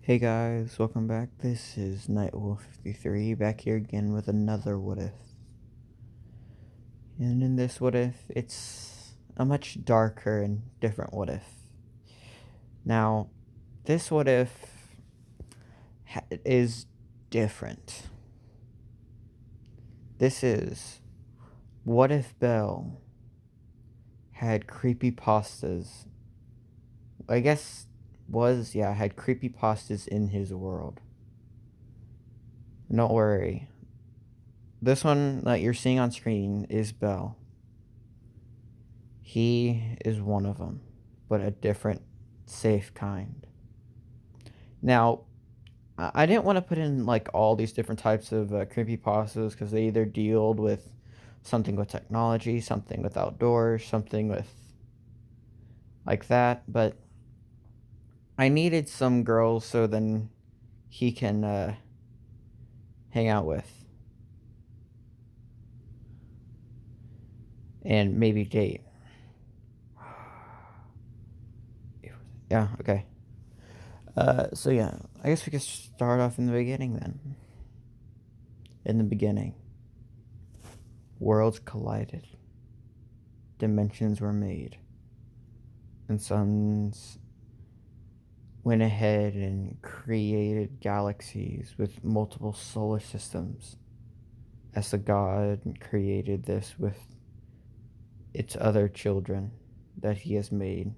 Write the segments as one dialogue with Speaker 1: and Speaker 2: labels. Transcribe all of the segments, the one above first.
Speaker 1: Hey guys, welcome back. This is Nightwolf53 back here again with another what if. And in this what if, it's a much darker and different what if. Now, this what if is different. This is what if Belle had creepypastas. I guess had creepypastas in his world. Don't worry. This one that you're seeing on screen is Belle. He is one of them, but a different, safe kind. Now, I didn't want to put in like all these different types of creepypastas because they either deal with something with technology, something with outdoors, something with like that. But I needed some girls so then he can hang out with and maybe date. Yeah, okay. So yeah, I guess we could start off in the beginning then. In the beginning, worlds collided, dimensions were made, and suns went ahead and created galaxies with multiple solar systems as the god created this with its other children that he has made.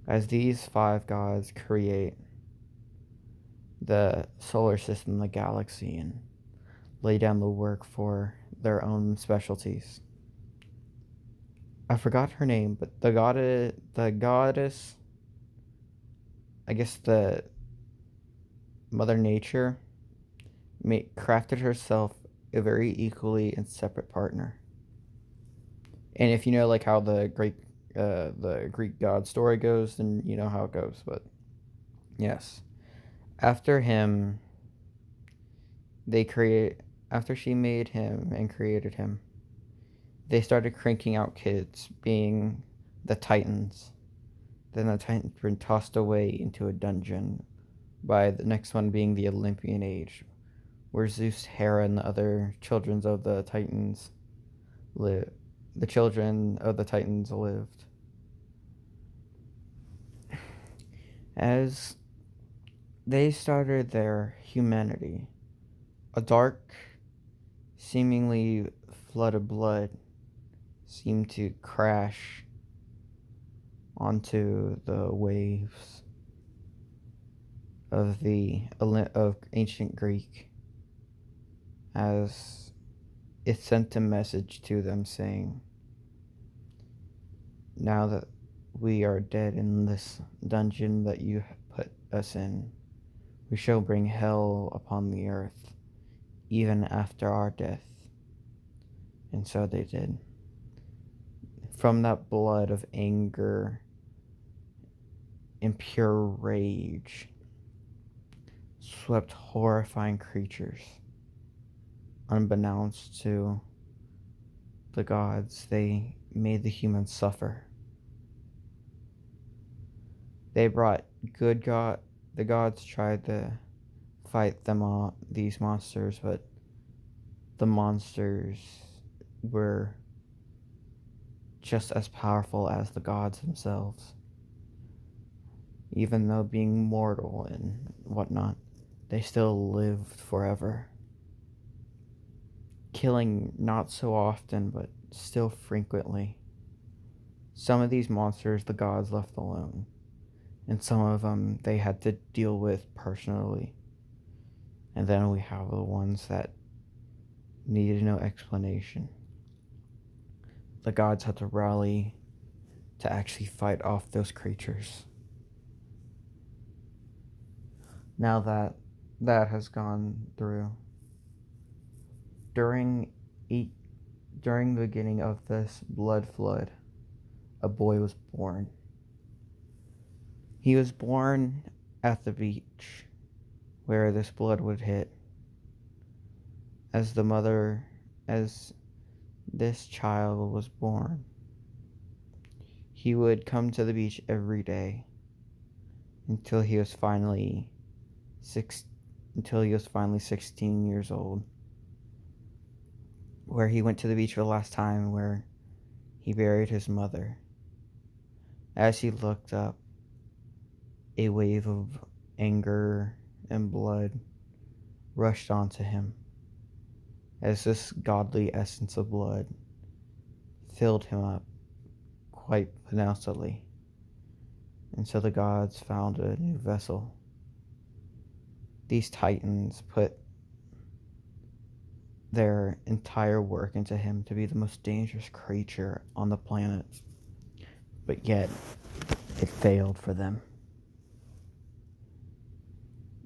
Speaker 1: As these five gods create the solar system, the galaxy, and lay down the work for their own specialties. I forgot her name, but the goddess, I guess the Mother Nature, crafted herself a very equally and separate partner. And if you know like how the Greek god story goes, then you know how it goes. But yes, after him, they create after she made him and created him, they started cranking out kids, being the Titans. Then the Titans were tossed away into a dungeon by the next one being the Olympian Age, where Zeus, Hera, and the other children of the Titans live. The children of the Titans lived. As they started their humanity, a dark, seemingly flood of blood seemed to crash onto the waves of ancient Greek, as it sent a message to them saying, "Now that we are dead in this dungeon that you put us in, we shall bring hell upon the earth, even after our death." And so they did. From that blood of anger and pure rage swept horrifying creatures. Unbeknownst to the gods, they made the humans suffer. They brought the gods tried to fight these monsters, but the monsters were just as powerful as the gods themselves. Even though being mortal and whatnot, they still lived forever. Killing not so often, but still frequently. Some of these monsters the gods left alone, and some of them they had to deal with personally. And then we have the ones that needed no explanation. The gods had to rally to actually fight off those creatures. Now that that has gone through, during each, during the beginning of this blood flood, a boy was born. He was born at the beach where this blood would hit. As this child was born, he would come to the beach every day until he was finally six until he was finally 16 years old, where he went to the beach for the last time, where he buried his mother. As he looked up, a wave of anger and blood rushed onto him, as this godly essence of blood filled him up quite pronouncedly. And so the gods found a new vessel. These titans put their entire work into him to be the most dangerous creature on the planet. But yet, it failed for them.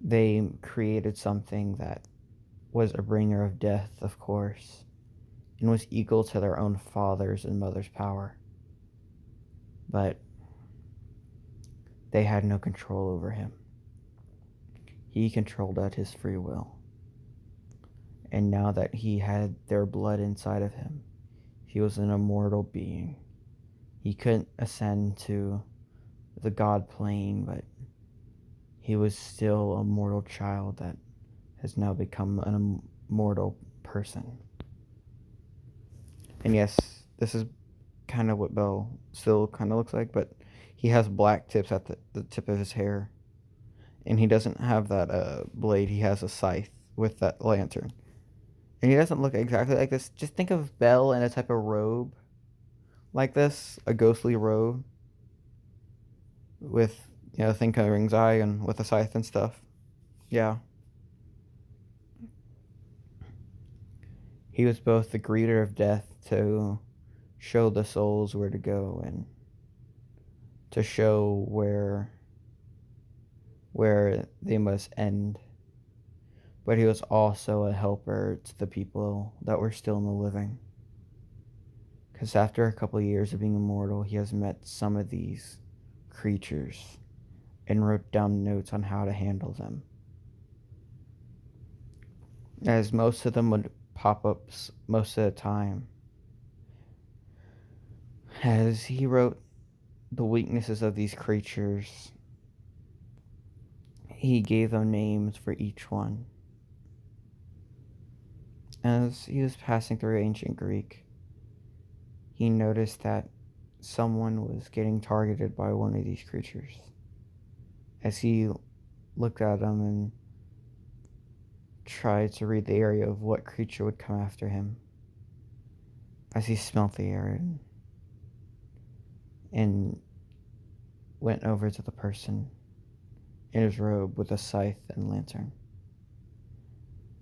Speaker 1: They created something that was a bringer of death, of course, and was equal to their own father's and mother's power. But they had no control over him. He controlled at his free will. And now that he had their blood inside of him, he was an immortal being. He couldn't ascend to the god plane, but he was still a mortal child that has now become an immortal person. And yes, this is kind of what Bell still kind of looks like, but he has black tips at the tip of his hair. And he doesn't have that blade, he has a scythe with that lantern. And he doesn't look exactly like this. Just think of Bell in a type of robe like this, a ghostly robe with, thing covering eye and with a scythe and stuff. Yeah. He was both the greeter of death to show the souls where to go and to show where they must end. But he was also a helper to the people that were still in the living. Because after a couple of years of being immortal, he has met some of these creatures and wrote down notes on how to handle them. As most of them would pop up most of the time. As he wrote the weaknesses of these creatures, he gave them names for each one. As he was passing through ancient Greek, he noticed that someone was getting targeted by one of these creatures. As he looked at them and tried to read the area of what creature would come after him, as he smelt the air and went over to the person in his robe with a scythe and lantern.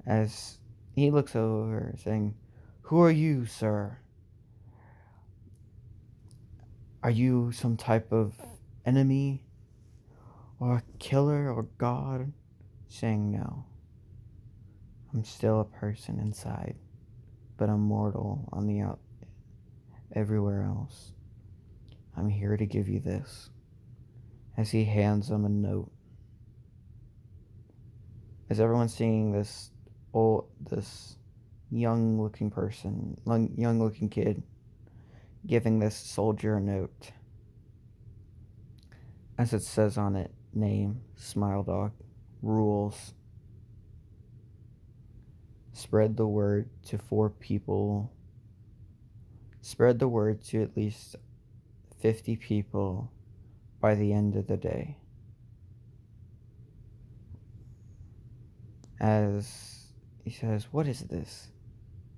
Speaker 1: As he looks over, saying, "Who are you, sir? Are you some type of enemy or a killer or god?" Saying, "No. I'm still a person inside, but I'm mortal on the out everywhere else. I'm here to give you this." As he hands them a note. As everyone's seeing this young looking person, young looking kid, giving this soldier a note. As it says on it, name, Smile Dog, rules. Spread the word to 4 people. Spread the word to at least 50 people by the end of the day. As he says, "What is this?"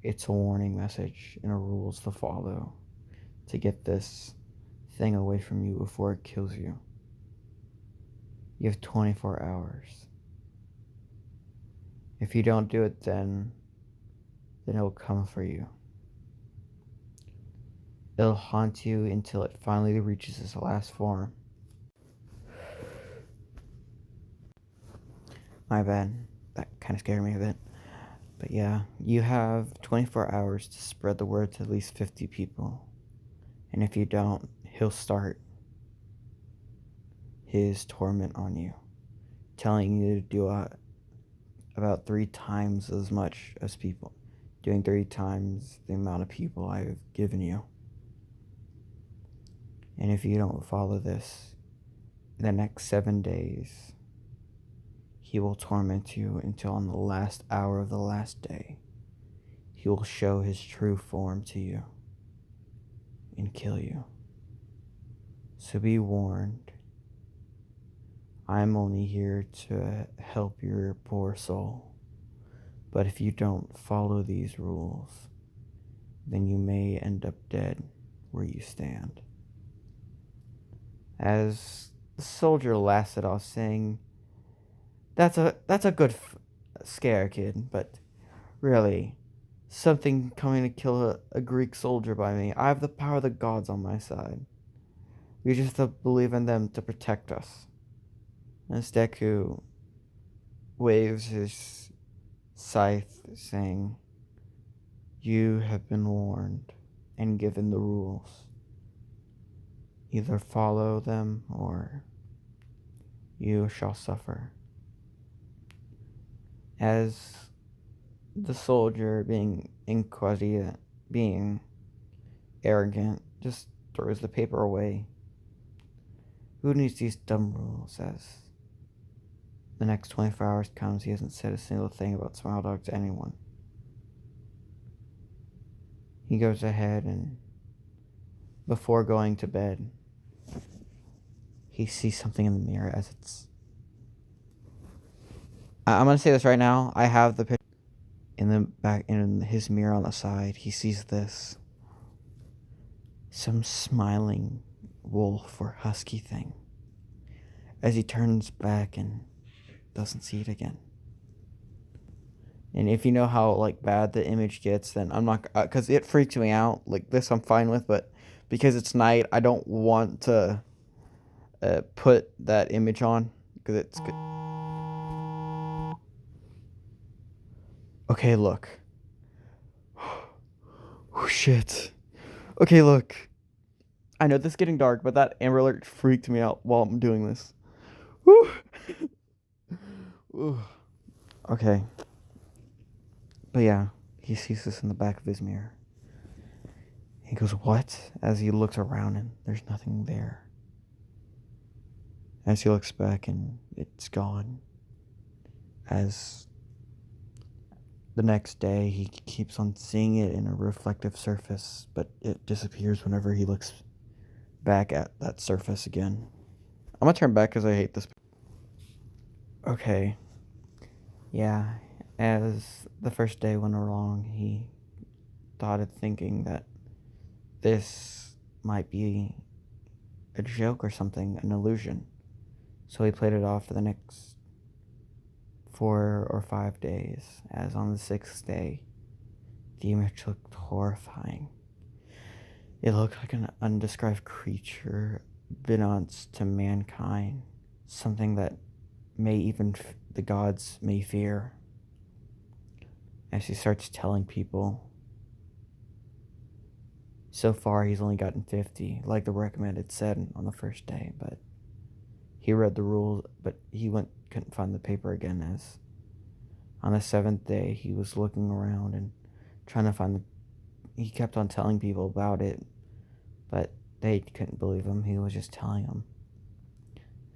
Speaker 1: It's a warning message and a rules to follow to get this thing away from you before it kills you. You have 24 hours. If you don't do it then it'll come for you. It'll haunt you until it finally reaches its last form. My bad. That kind of scared me a bit. But yeah, you have 24 hours to spread the word to at least 50 people. And if you don't, he'll start his torment on you, telling you to do about 3 times as much as people, doing 3 times the amount of people I've given you. And if you don't follow this, In the next 7 days, he will torment you until on the last hour of the last day, he will show his true form to you and kill you. So be warned. I'm only here to help your poor soul. But if you don't follow these rules, then you may end up dead where you stand. As the soldier laughs it off, saying, That's a good scare, kid, but really, something coming to kill a Greek soldier by me. I have the power of the gods on my side. We just have to believe in them to protect us. As Deku waves his scythe, saying, You have been warned and given the rules. Either follow them or you shall suffer. As the soldier, being inquisitive, being arrogant, just throws the paper away. Who needs these dumb rules? As the next 24 hours comes, he hasn't said a single thing about Smile Dog to anyone. He goes ahead and, before going to bed, he sees something in the mirror as it's... I'm going to say this right now. I have the picture in the back, in his mirror on the side. He sees this. Some smiling wolf or husky thing. As he turns back and doesn't see it again. And if you know how like bad the image gets, then I'm not, because it freaks me out. Like this I'm fine with, but because it's night, I don't want to put that image on because it's good. Okay, look. Oh shit. Okay, look. I know this is getting dark, but that Amber Alert freaked me out while I'm doing this. Woo. Okay. But yeah, he sees this in the back of his mirror. He goes, what? As he looks around and there's nothing there. As he looks back and it's gone. As the next day he keeps on seeing it in a reflective surface, but it disappears whenever he looks back at that surface again. I'm gonna turn back because I hate this. Okay. Yeah, as the first day went along, he started thinking that this might be a joke or something, an illusion. So he played it off for the next 4 or 5 days, as on the 6th day, the image looked horrifying. It looked like an undescribed creature beknownst to mankind, something that may even the gods may fear. As he starts telling people, so far he's only gotten 50, like the recommended said on the first day, but he read the rules, but he couldn't find the paper again. As on the 7th day he was looking around and trying to find he kept on telling people about it, but they couldn't believe him. He was just telling them.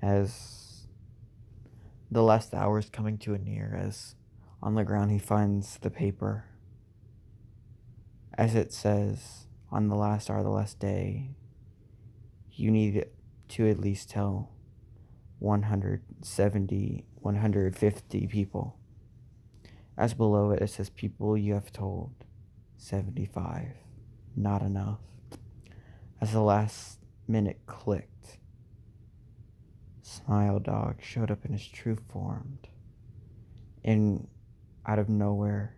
Speaker 1: As the last hour is coming to a near, as on the ground he finds the paper. As it says, on the last hour of the last day, you need to at least tell 150 people. As below it, it says people you have told 75. Not enough. As the last minute clicked, Smile Dog showed up in his true form. And out of nowhere,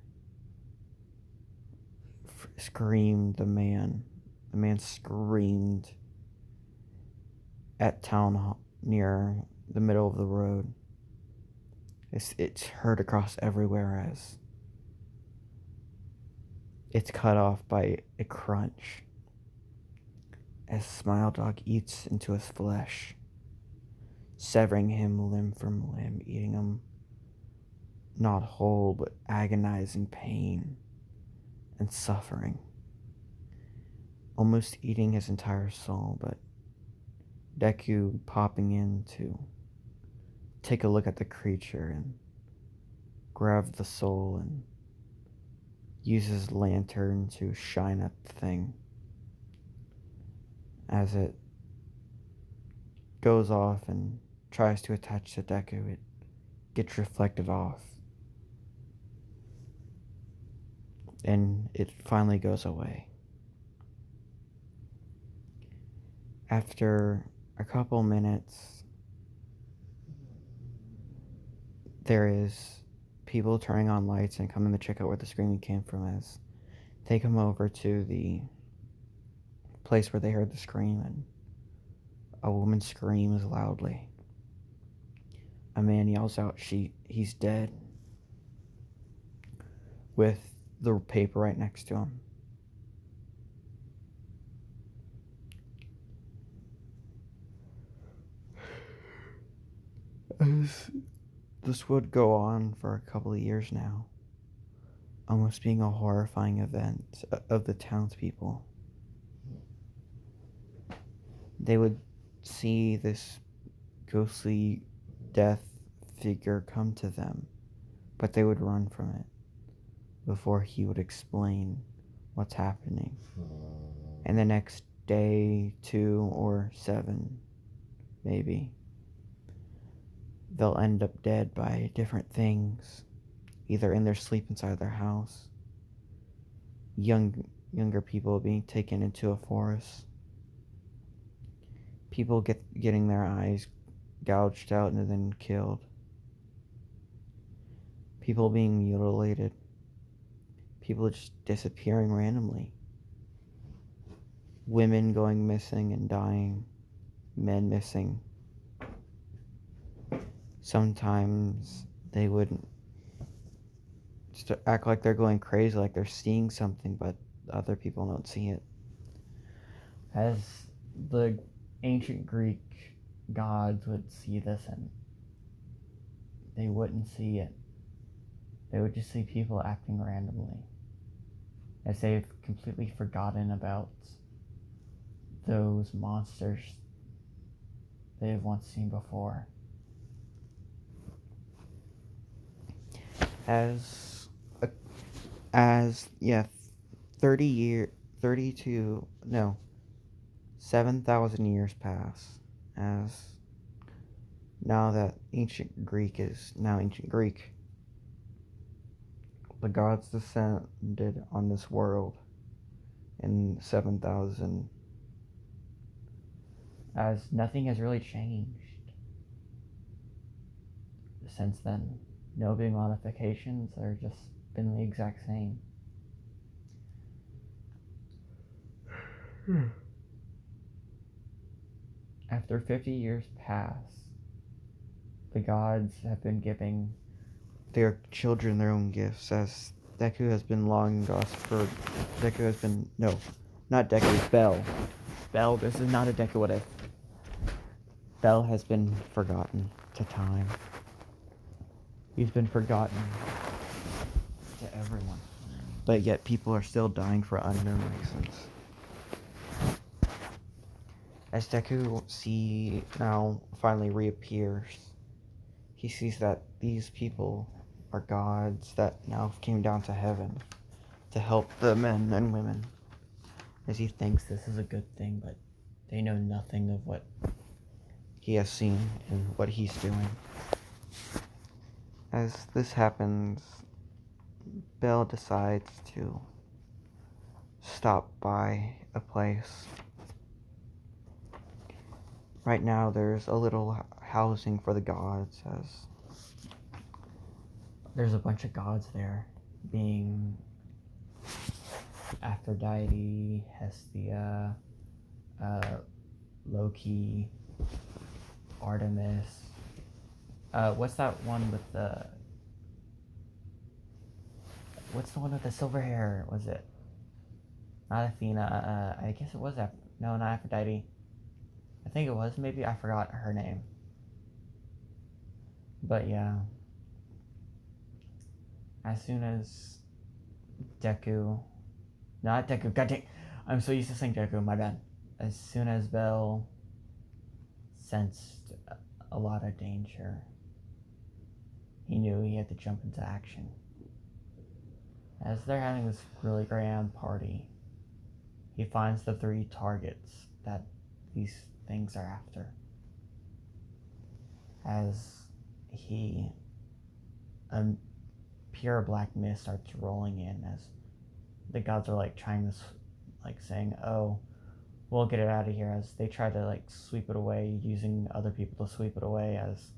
Speaker 1: screamed the man. The man screamed at town hall near the middle of the road. It's heard across everywhere as it's cut off by a crunch. As Smile Dog eats into his flesh, severing him limb from limb, eating him not whole, but agonizing pain and suffering. Almost eating his entire soul, but Deku popping in to take a look at the creature and grab the soul and use his lantern to shine at the thing. As it goes off and tries to attach to Deku, it gets reflected off. And it finally goes away. After a couple minutes, there is people turning on lights and coming to check out where the screaming came from as they come over to the place where they heard the scream, and a woman screams loudly. A man yells out, he's dead, with the paper right next to him. As this would go on for a couple of years now, almost being a horrifying event of the townspeople. They would see this ghostly death figure come to them, but they would run from it before he would explain what's happening. And the next day, 2 or 7, maybe, they'll end up dead by different things, either in their sleep inside their house, younger people being taken into a forest, people getting their eyes gouged out and then killed, people being mutilated, people just disappearing randomly, women going missing and dying, men missing. Sometimes they would act like they're going crazy, like they're seeing something, but other people don't see it. As the ancient Greek gods would see this, and they wouldn't see it. They would just see people acting randomly, as they've completely forgotten about those monsters they've once seen before. As 7,000 years pass, as now that ancient Greek is now ancient Greek, the gods descended on this world in 7,000, as nothing has really changed since then. No big modifications, they're just been the exact same. After 50 years pass, the gods have been giving their children their own gifts, as Deku has been long lost for... Deku has been... No, not Deku, Bell. Bell, this is not a Deku what if. Bell has been forgotten to time. He's been forgotten to everyone. But yet people are still dying for unknown reasons. As Deku now finally reappears, he sees that these people are gods that now came down to heaven to help the men and women. As he thinks this is a good thing, but they know nothing of what he has seen and what he's doing. As this happens, Belle decides to stop by a place. Right now there's a little housing for the gods, as there's a bunch of gods there, being Aphrodite, Hestia, Loki, Artemis. What's that one with the... What's the one with the silver hair? Was it? Not Athena. I guess it was no, not Aphrodite. I think it was. Maybe I forgot her name. But yeah. As soon as Deku... Not Deku. God dang. I'm so used to saying Deku. My bad. As soon as Belle sensed a lot of danger. He knew he had to jump into action. As they're having this really grand party, he finds the 3 targets that these things are after. As pure black mist starts rolling in, as the gods are like trying to, like saying, "Oh, we'll get it out of here," as they try to like sweep it away, using other people to sweep it away, as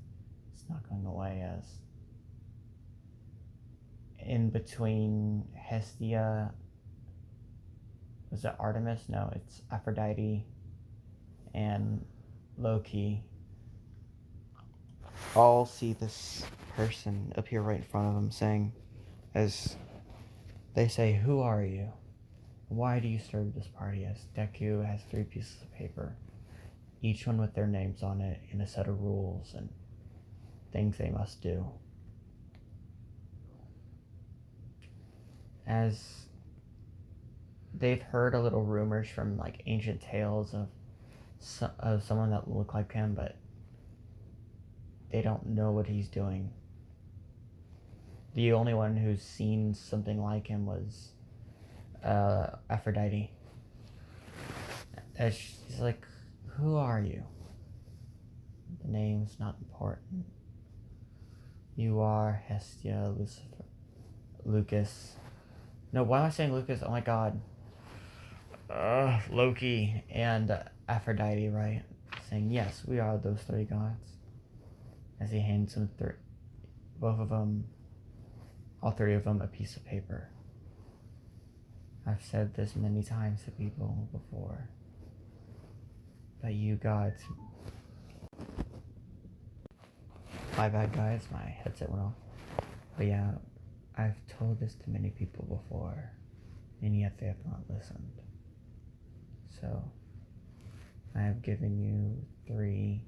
Speaker 1: it's not going away. As in between Hestia, was it Artemis? No, it's Aphrodite and Loki. All see this person appear right in front of them, saying, as they say, "Who are you? Why do you serve this party?" As Deku has 3 pieces of paper, each one with their names on it, and a set of rules and things they must do. As they've heard a little rumors from like ancient tales of someone that looked like him, but they don't know what he's doing. The only one who's seen something like him was Aphrodite. As she's like, "Who are you?" The name's not important. You are Hestia, Lucifer, Lucas. No, why am I saying Lucas? Oh my god. Loki and Aphrodite, right? Saying, "Yes, we are those 3 gods." As he hands them both of them, all 3 of them, a piece of paper. I've said this many times to people before, but you gods... My bad, guys, my headset went off. But yeah, I've told this to many people before, and yet they have not listened. So, I have given you 3,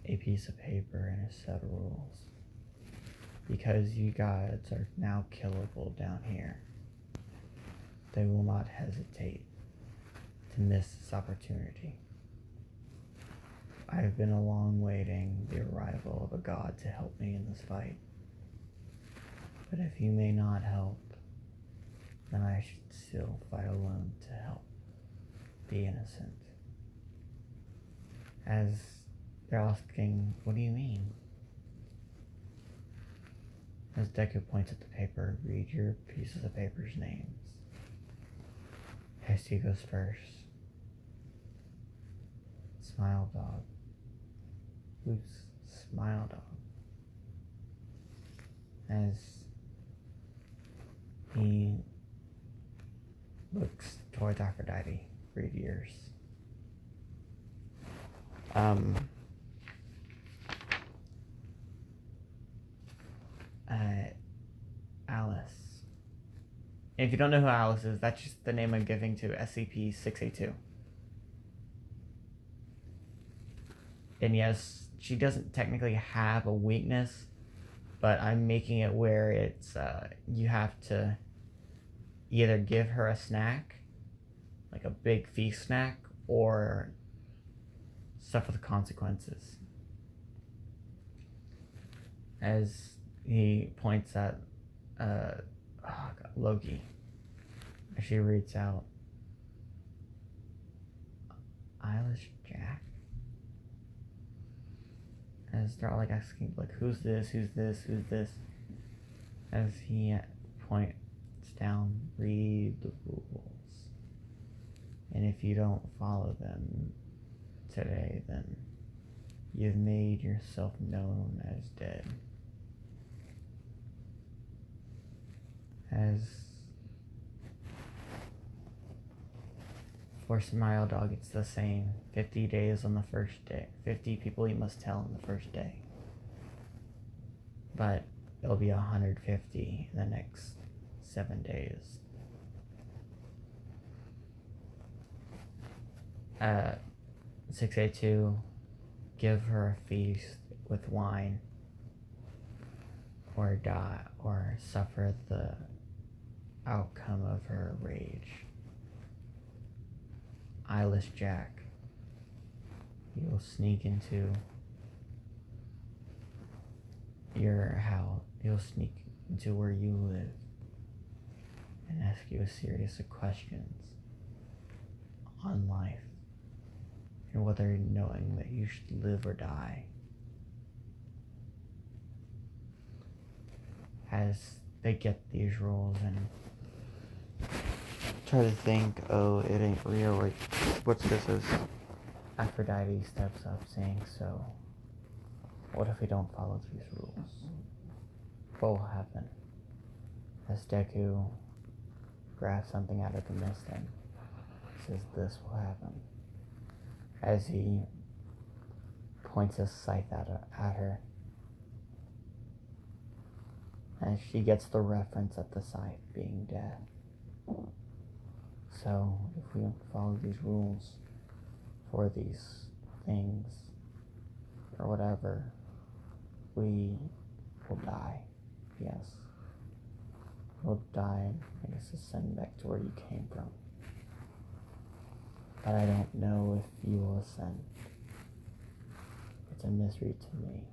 Speaker 1: a piece of paper, and a set of rules. Because you gods are now killable down here, they will not hesitate to miss this opportunity. I have been long waiting the arrival of a god to help me in this fight. But if you may not help, then I should still fight alone to help the innocent. As they're asking, "What do you mean?" As Deku points at the paper, "Read your pieces of paper's names." Hestia goes first. Smile Dog. Who's Smile Dog? As he looks towards Aphrodite. "Read yours." Alice. If you don't know who Alice is, that's just the name I'm giving to SCP-682. And yes, she doesn't technically have a weakness, but I'm making it where it's, you have to either give her a snack, like a big feast snack, or suffer the consequences. As he points at Loki, as she reads out, "Eilish Jack?" As they're all like asking, like, "Who's this? Who's this? Who's this?" As he points down, "Read the rules. And if you don't follow them today, then you've made yourself known as dead." As for Smile Dog, it's the same. 50 days on the first day. 50 people you must tell on the first day. But it'll be 150 in the next 7 days. 682, give her a feast with wine, or die, or suffer the outcome of her rage. Eilish Jack, He'll sneak into your house. He'll sneak into where you live and ask you a series of questions on life and whether knowing that you should live or die. As they get these rules and try to think, oh, it ain't real, like, what's this? As Aphrodite steps up saying, so, what if we don't follow these rules? What will happen? As Deku grabs something out of the mist and says, this will happen. As he points a scythe at her. And she gets the reference of the scythe being death. So, if we don't follow these rules for these things, or whatever, we will die. Yes. We'll die, I guess, ascend back to where you came from. But I don't know if you will ascend. It's a mystery to me.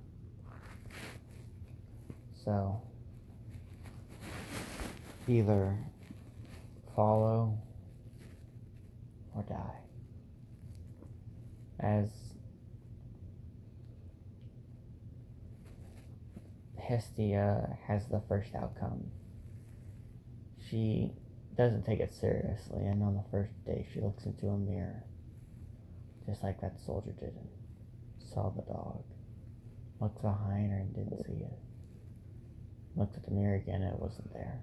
Speaker 1: So, either follow or die. As Hestia has the first outcome, she doesn't take it seriously, and on the first day she looks into a mirror, just like that soldier did and saw the dog. Looked behind her and didn't see it. Looked at the mirror again and it wasn't there.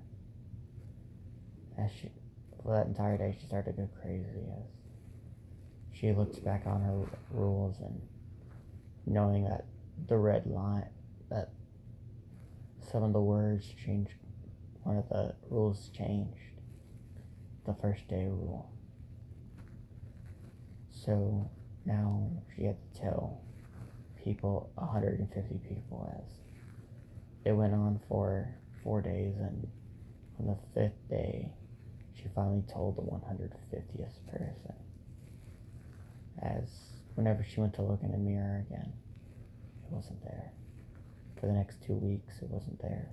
Speaker 1: For that entire day, she started to go crazy as she looks back on her rules and knowing that the red line, that some of the words changed, one of the rules changed, the first day rule. So now she had to tell people, 150 people, as it went on for 4 days, and on the 5th day, she finally told the 150th person. As whenever she went to look in the mirror again, it wasn't there. For the next 2 weeks, it wasn't there.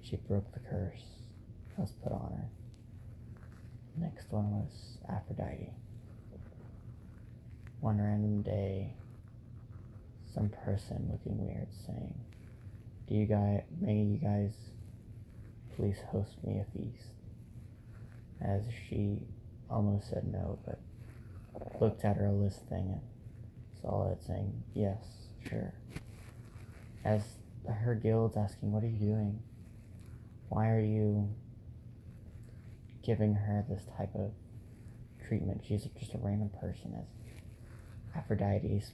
Speaker 1: She broke the curse that was put on her. The next one was Aphrodite. One random day, some person looking weird saying, may you guys please host me a feast? As she almost said no, but looked at her list thing and saw it saying, yes, sure. As her guild's asking, what are you doing? Why are you giving her this type of treatment? She's just a random person, as Aphrodite's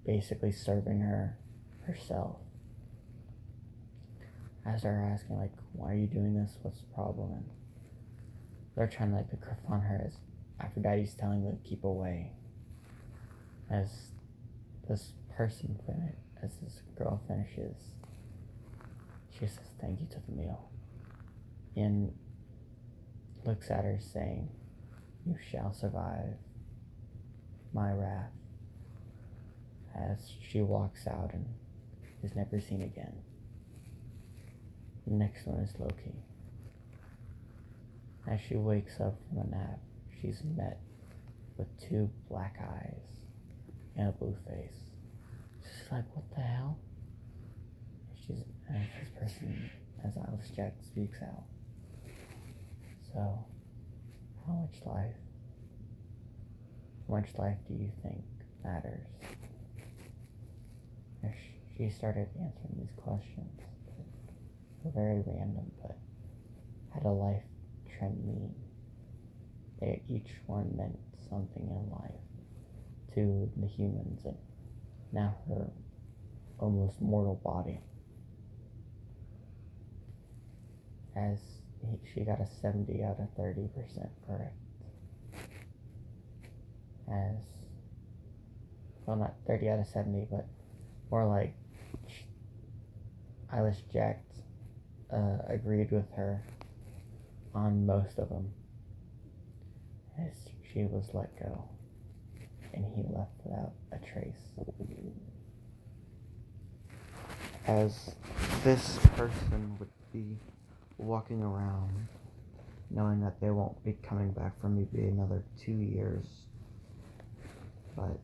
Speaker 1: basically serving her herself. As they're asking, like, why are you doing this? What's the problem? And they're trying to, like, confront her as Aphrodite's telling them to keep away. As this girl finishes, she says thank you to the meal. And looks at her saying, you shall survive my wrath. As she walks out and is never seen again. The next one is Loki. As she wakes up from a nap, she's met with 2 black eyes and a blue face. She's like, what the hell? And this person, as Alice Jack speaks out. So, how much life do you think matters? And she started answering these questions. They were very random, but had a life trend mean. Each one meant something in life to the humans, and now her almost mortal body. As she got a 70 out of 30% correct. As, well, not 30 out of 70, but more like Eilish Jack agreed with her on most of them, as she was let go. and he left without a trace. As this person would be walking around knowing that they won't be coming back for maybe another 2 years, but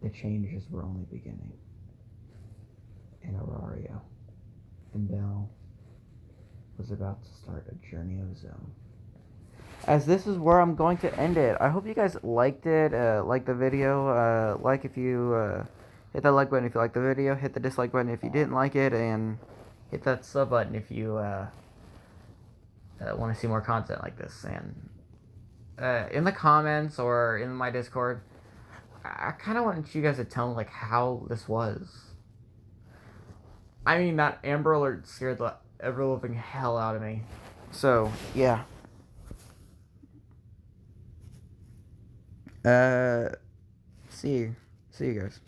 Speaker 1: the changes were only beginning in Aurario, and Bell was about to start a journey of his own. As this is where I'm going to end it. I hope you guys liked it, liked the video. Like if you hit that like button if you liked the video, hit the dislike button if you didn't like it, and hit that sub button if you want to see more content like this. And in the comments or in my Discord, I kind of want you guys to tell me like how this was. I mean, that Amber Alert scared the ever living hell out of me. So yeah. See you guys.